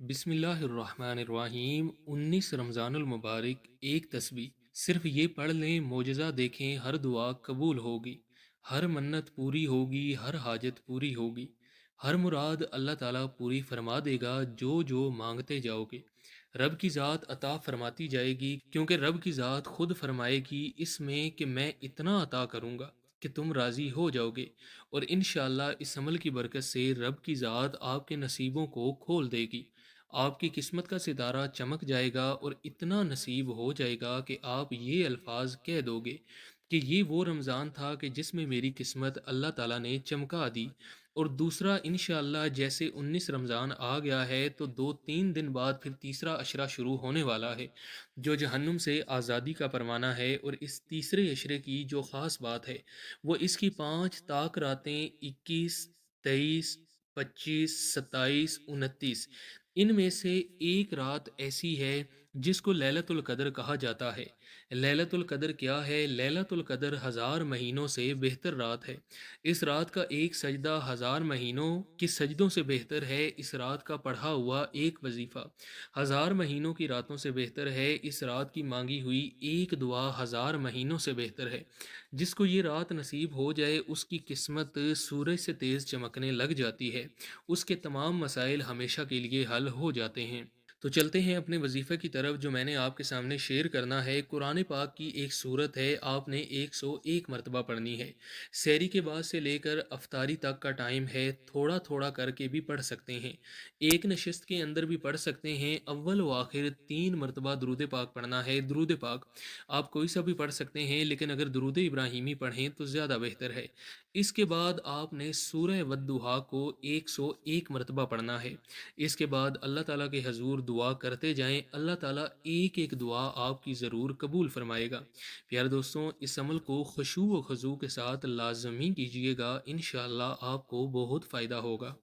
بسم اللہ الرحمن الرحیم 19 رمضان المبارک ایک تسبیح صرف یہ پڑھ لیں معجزہ دیکھیں ہر دعا قبول ہوگی، ہر منت پوری ہوگی، ہر حاجت پوری ہوگی، ہر مراد اللہ تعالیٰ پوری فرما دے گا جو جو مانگتے جاؤ گے۔ رب کی ذات عطا فرماتی جائے گی کیونکہ رب کی ذات خود فرمائے گی اس میں کہ میں اتنا عطا کروں گا کہ تم راضی ہو جاؤ گے، اور انشاءاللہ اس عمل کی برکت سے رب کی ذات آپ کے نصیبوں کو کھول دے گی۔ آپ کی قسمت کا ستارہ چمک جائے گا اور اتنا نصیب ہو جائے گا کہ آپ یہ الفاظ کہہ دو گے کہ یہ وہ رمضان تھا کہ جس میں میری قسمت اللہ تعالیٰ نے چمکا دی۔ اور دوسرا انشاءاللہ جیسے 19 رمضان آ گیا ہے تو 2-3 دن بعد پھر تیسرا عشرہ شروع ہونے والا ہے جو جہنم سے آزادی کا پروانہ ہے، اور اس تیسرے عشرے کی جو خاص بات ہے وہ اس کی 5 طاق راتیں 21، 23، 25، 27، 29، ان میں سے ایک رات ایسی ہے جس کو لیلۃ القدر کہا جاتا ہے۔ لیلۃ القدر کیا ہے؟ لیلۃ القدر 1000 مہینوں سے بہتر رات ہے۔ اس رات کا ایک سجدہ 1000 مہینوں کے سجدوں سے بہتر ہے۔ اس رات کا پڑھا ہوا ایک وظیفہ 1000 مہینوں کی راتوں سے بہتر ہے۔ اس رات کی مانگی ہوئی ایک دعا 1000 مہینوں سے بہتر ہے۔ جس کو یہ رات نصیب ہو جائے اس کی قسمت سورج سے تیز چمکنے لگ جاتی ہے، اس کے تمام مسائل ہمیشہ کے لیے حل ہو جاتے ہیں۔ تو چلتے ہیں اپنے وظیفے کی طرف جو میں نے آپ کے سامنے شیئر کرنا ہے۔ قرآن پاک کی ایک سورت ہے، آپ نے 101 مرتبہ پڑھنی ہے۔ سحری کے بعد سے لے کر افطاری تک کا ٹائم ہے، تھوڑا تھوڑا کر کے بھی پڑھ سکتے ہیں، ایک نشست کے اندر بھی پڑھ سکتے ہیں۔ اول و آخر 3 مرتبہ درود پاک پڑھنا ہے۔ درود پاک آپ کوئی سا بھی پڑھ سکتے ہیں، لیکن اگر درود ابراہیمی پڑھیں تو زیادہ بہتر ہے۔ اس کے بعد آپ نے سورہ والضحیٰ کو 101 مرتبہ پڑھنا ہے۔ اس کے بعد اللہ تعالیٰ کے حضور دعا کرتے جائیں، اللہ تعالیٰ ایک ایک دعا آپ کی ضرور قبول فرمائے گا۔ پیارے دوستوں، اس عمل کو خشوع و خضوع کے ساتھ لازمی کیجیے گا، انشاءاللہ آپ کو بہت فائدہ ہوگا۔